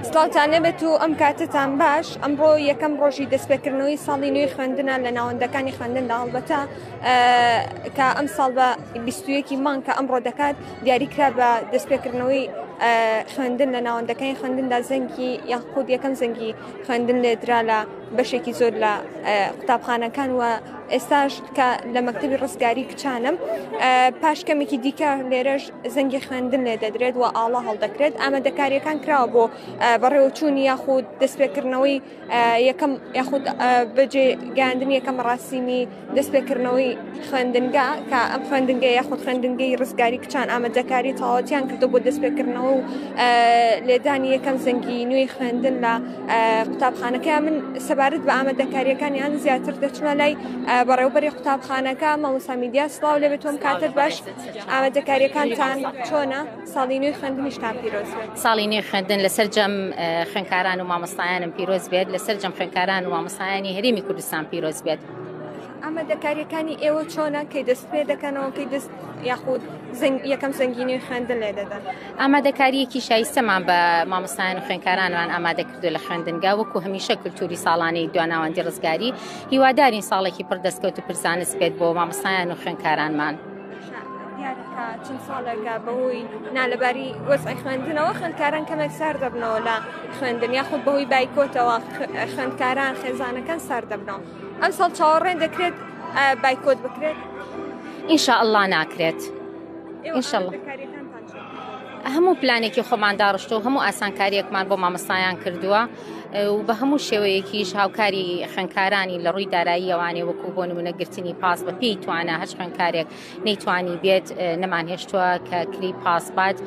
سڵاوتان لێبێت و ئەم کاتتان باش. ئەمڕۆ یەکەم ڕۆژی دەستپێکردنەوەی ساڵی نوێی خوێندنە لە ناوەندەکانی خوێندندا هەڵبەتە کە ئەم ساڵ بە 21 مانگ کە ئەمڕۆ دەکات دیاریکرا بە دەستپێکردنەوەی خوێندن لە ناوەندەکانی خوێندندا زەنگی یاخود یەکەم زەنگی خوێندن لێدرا لە بەشێکی زۆر لە قوتابخانەکان و ئێستاش کە لە مەکتەبی ڕزگاری کچانم پاشکەمێکی دیکە لێرەش زەنگی خوێندن لێ دەدرێت و ئاڵا هەڵدەکرێت. ئامادەکاریەکان کراوە بۆ بەڕێوەچوونی یاخود دەستپێکردنەوەی یەکەم یاخود بەجێگەاندنی یەکەم ڕاستیمی دەستپێکردنەوەی خوێندنگا کە ئەم خوێندنگە یاخود خوێندنگەی ڕزگاری کچان ئامادەکاری تەواوەتیان کردو بۆ دەستپێکردنەوە و لێدانی یەکەم زەنگی نوێی خوێندن لە قوتابخانەکە. من سەبارەت بە ئامادەکاریەکانیان زیاتر دەچمە لای بەڕێوەبەری قوتابخانەکە مامۆستا میدیا. سڵاو لێبێتۆم کاتت باش. ئامادەکاریەکانتان چۆنە؟ ساڵی نوێی خوێندنیشتان پیرۆز بێت. ساڵی نوێی خوێندن لەسەر جەم خوێندکاران و مامۆستایانم پیرۆز بێت، لەسەر جەم خوێندکاران و مامۆستایانی هەرێمی کوردستان پیرۆز بێت. ئامادەکاریەکانی ئێوە چۆنە کەی دەست پێ دەکەنەوە کەی دەست یاخود یەکەم زەنگی نوێی خوێندن لێ دەدەن؟ ئامادەکاریەکی شایستەمان بە مامۆستایان و خوێندکارانمان ئامادە کردو لە خوێندنگا وەکو هەمیشە کولتوری ساڵانەی دواناوەندی ڕزگاری. هیوادارین ساڵێکی پڕ دەستکەوت و پرزانست بێت بۆ مامۆستایان و خوێندکارانمان. دیارەکە چەند ساڵێکە بەهۆی نالەباری وەزعی خوێندنەوە خوێندکاران کەمێک سار دەبنەوە لە خوێندن یاخود بەهۆی بایکۆتەوە خوێندکاران خێزانەکان سار دەبنەوە. ئەم ساڵ چاوەڕێن دەکرێت بایکۆت بکرێت؟ ئینشاءالله ناکرێت. ئینشاءالله هەموو پلانێکی خۆمان داڕشتو و هەموو ئاسانکاریەکمان بۆ مامۆستایان کردووە و بە هەموو شێوەیەکیش هاوکاری خوێندکارانی لە ڕووی داراییەوانێ وەکو بۆ نمونەگرتنی پاس بە پێی توانە هەچ خوێندکارێک نەیتوانی بێت نەمان هێشتووە کە کلی پاس بات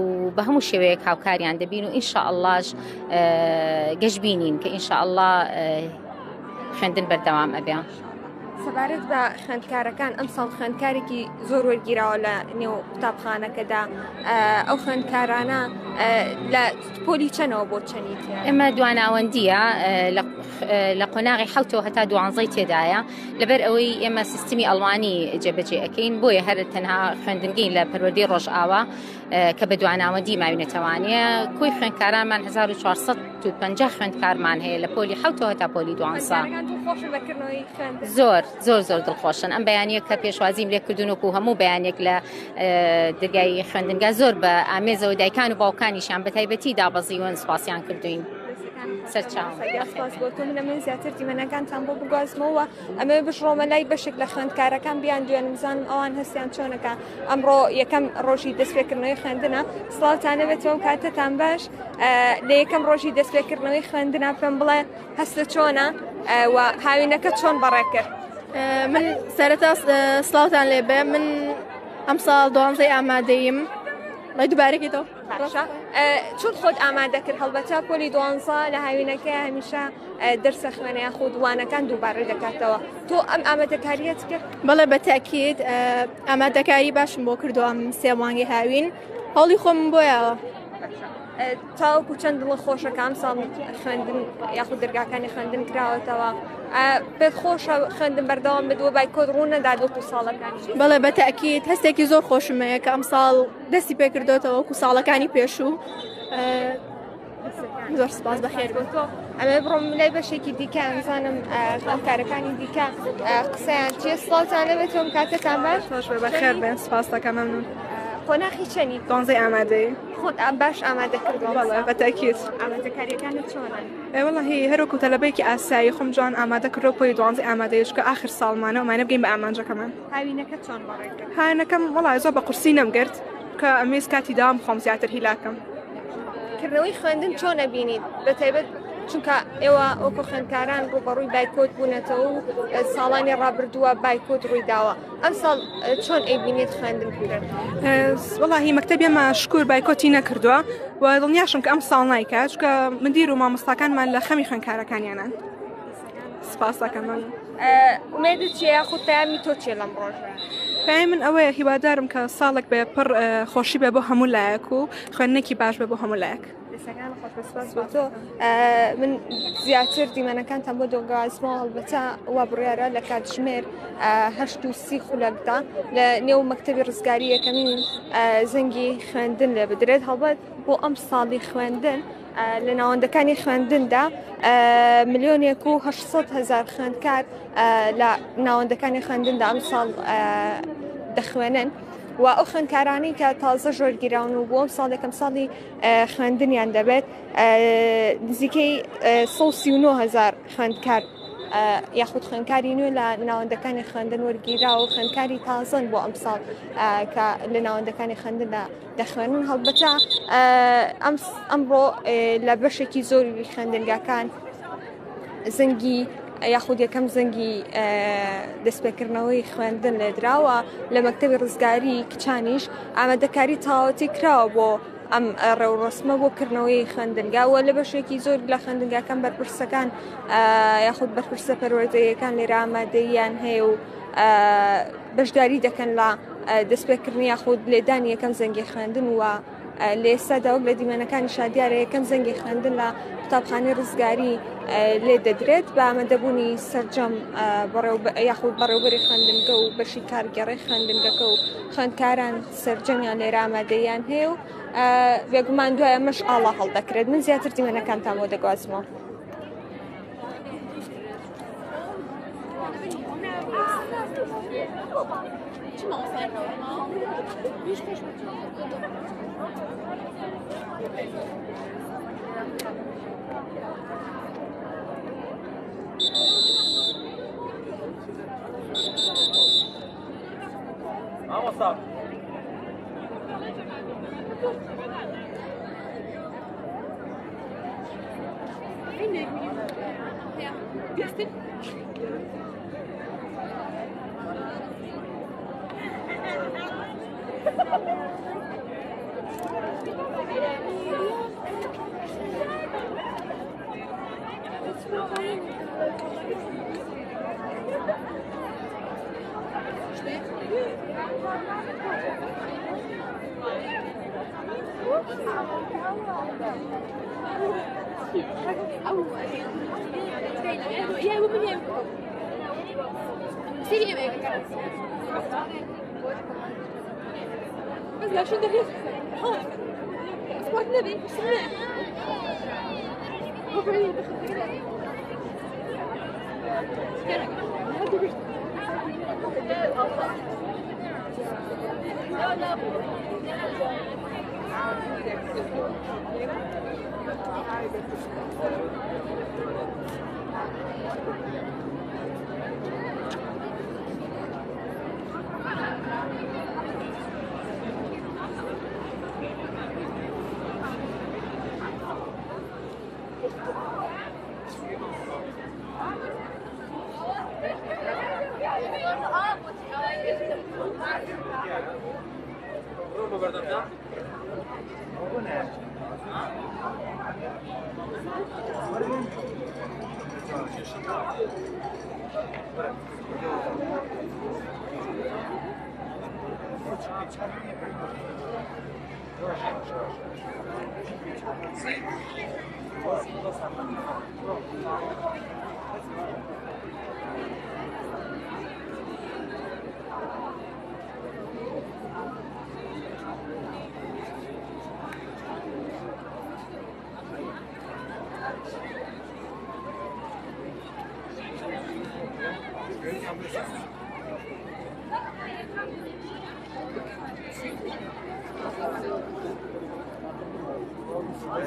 و بە هەموو شێوەیەک هاوکاریان دەبین و ئینشاءاللهش گەشببینین کە ئینشاءالله خوێندن بەردەوام ئەبێ. سەبارەت بە خوێندکارەکان ئەم ساڵ خوێندکارێکی زۆر وەرگیراوە لە نێو قوتابخانەکەدا. ئەو خوێندکارانە لە پۆلی چەنەوە بۆ چەنی؟ ئێمە دواناوەندیە لە قۆناغی حوتەوە هەتا 12 تێدایە لەبەر ئەوەی ئێمە سیستمی ئەڵوانی جێبەجێ ئەەکەین بۆیە هەر تەنها خوێندنگەین لە پەروەردەی ڕۆژئاوا کە بە دواناوەندی ماوینەتەوانەیە. کۆی خوێندکارانمان 1450 خوێندکارمان هەیە لە پۆلی حوتەوە هەتا پۆلی 12. زۆر دڵخۆشن. ئەم بەیانیە کە پێشوازیم لێ کردوونکو هەموو بەیانێک لە دەرگای خوێندنگا زۆر بە ئامێزەوە دایکان و باوکانیشان بە تایبەتی دابەزیون سوپاسیان کردوین. سەرچاوم بۆ تۆ منە من زیاتر دیمەنەکانتان بۆ بگوازمەوە ئەمە بشڕۆمە لای بەشێک لە خوێندکارەکان بیان دوێن بزانم ئەوان هەستیان چۆنەکە. ئەمڕۆ یەکەم ڕۆژی دەستپێکردنەوەی خوێندنە. سڵاوتانە بێتەوە کاتتان باش. لە یەکەم ڕۆژی دەستپێکردنەوەی خوێندنە پێم بڵێ هەستە چۆنە و هاوینەکە چۆن بەڕێ کرد؟ من سەرەتا سڵاوتان لێبێ. من ئەم ساڵ 12 ئامادەیم. لای دووبارێکی تۆ چۆن خۆت ئامادە کرد؟ هەڵبەتە پۆلی 12 لە هاوینەکە هەمیشە دەرسە خوێنەیە خودوانەکان دووبارە دەکاتەوە. تۆ ئەم ئامادەکاریەت کرد؟ بەڵێ بە تاکید ئامادەکاری باشم بۆ کردووە. سێ مانگی هاوین هەوڵی خۆم بۆیەوە. تاوەکو چەند دڵە خۆشەکە ئەم ساڵ خوێندن یاخود دەرگاکانی خوێندن کراوەتەوە پێت خۆشە خوێندن بەردەوام بدووە بایکۆت ڕوو نەدات وەکو ساڵەکانی؟ بەڵێ بە تاکید هەستێکی زۆر خۆشمەیە کە ئەم ساڵ دەستی پێکردوێتەوە وەکو ساڵەکانی پێشوو. زۆر سپاس بەخێر بۆ تۆ. ئەمە بڕۆم لای بەشێکی دیکە ئەمزانم خوێندکارەکانی دیکە قسەیان چیە. سڵاوتانە بێتەوە کاتتان باش. خۆش بێ بەخێر بێن. سپاس دەکەم. مەمنون. قۆناغی چەنی؟ 12 ئامادەی. خۆت باش ئامادە کردەوە؟ بەڵێ بە تاکید. ئامادەکاریەکانت چۆنە؟ وەڵاهی هەروەکو تەلەبەیەکی ئاسایی خۆم جوان ئامادە کردەوە پۆلی 12 ئامادەیش کە آخر ساڵمانە و مانە بگەین بە ئامانجەکەمان. هاوینەکە چۆن بەڕێ کرد؟ هاوینەکەم وەڵای زۆر بە قورسی نەمگرت کە ئەمێز کاتی دام خۆم زیاتر هیلاکەم. کردنەوەی خوێندن چۆن ئەبینیت؟ بەتایبەت چونکە ئێوە وەکو خوێندکاران ڕوبەڕووی بایکۆت بوونەتەوە و ساڵانی ڕابردووە بایکۆت ڕوویداوە. ئەم ساڵ چۆن ئەیبینیت خوێندن کرد؟ وەڵاهی مەکتەبی ئەمە شکور بایکۆتی نەکردووە و دڵنیاشم کە ئەم ساڵ نایکات چونکە مدیر و مامۆستاکانمان لە خەمی خوێندکارەکانیانن. سپاس دەکەم. ئومێدت چیە یاخود پەیامی تۆ چیە لەم ڕۆژە؟ پەیامی من ئەوەیە هیوادارم کە ساڵێک بێ پڕ خۆشی بێ بۆ هەموو لایەک و خوێندنێکی باش بێ بۆ هەموو لایەک. لسەکان خۆش بەسپاس بۆ تۆ من زیاتر دیمەنەکانتان بۆ دۆگازمەوە هەڵبەتە وا بڕیارە لە کاتژمێر 8:30 خولەکدا لە نێو مەکتەبی ڕزگاری یەکەمین زەنگی خوێندن لێ بدرێت هەڵبەت بۆ ئەم ساڵی خوێندن لە ناوەندەکانی خوێندندا 1,800,000 خوێندکار لە ناوەندەکانی خوێندندا ئەم ساڵ دەخوێنن و ئەو خوێندکارانی کە تازە ژۆرگیراون و بۆ ئەم ساڵێکم ساڵی خوێندنیان دەبێت نزیکەی 139,000 خوێندکار یاخود خوێندکاری نوێ لە ناوەندەکانی خوێندن وەرگیرا و خوێندکاری تازن بۆ ئەم ساڵ کە لە ناوەندەکانی خوێندندا دەخوێنن هەڵبەتە ئەمڕۆ لە بەشێکی زۆری خوێندنگاکان زەنگی یاخود یەکەم زەنگی دەستپێکردنەوەی خوێندن لێدراوە لە مەکتەبی ڕزگاری کچانیش ئامادەکاری تەواوەتی کراوە بۆ ئەم ڕێوڕسمە بۆ کردنەوەی خوێندنگاوە لە بەشێکی زۆر لە خوێندنگاکان بەرپرسەکان یاخود بەرپرسە پەروەردەیەکان لێرە ئامادەیان هەیە و بەشداری دەکەن لە دەستپێکردنی یاخود لێدانی یەکەم زەنگی خوێندن و لە ئێستادا وەک لە دیمەنەکانی شادیارە یەکەم زەنگی خوێندن لە قوتابخانەی ڕزگاری لێ دەدرێت بە ئامادەبوونی سەرجەم یاخود بەڕێوەبەری خوێندنگە و بەشی کارگەڕی خوێندنگەکە و خوێندکاران سەرجەمیان لێرە ئامادەیان هەیە و بێگومان دوایە ئەمەش ئاڵا هەڵدەکرێت من زیاتر دیمەنەکانتان بۆ دەگوازمەوە.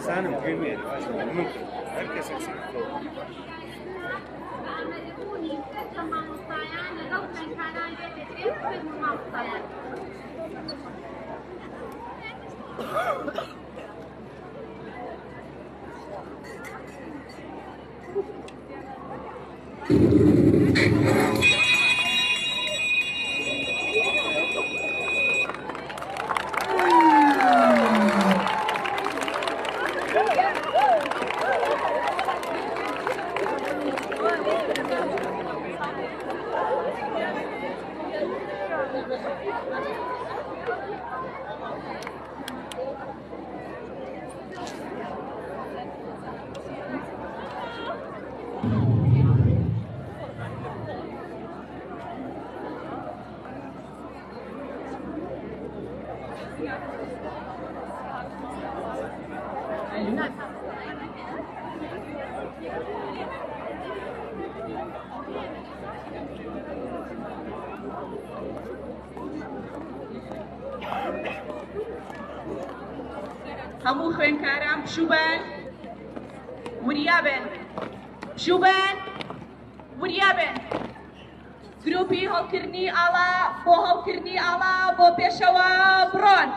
Sana muhimu mumkin herkes eksik. هەموو خوێندکاران بچووبن وریابن بچووبن وریابن گروپی هەڵکردنی ئاڵا بۆ هەڵکردنی ئاڵا بۆ پێشەوە بڕۆن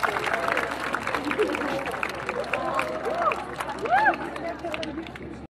Thank you.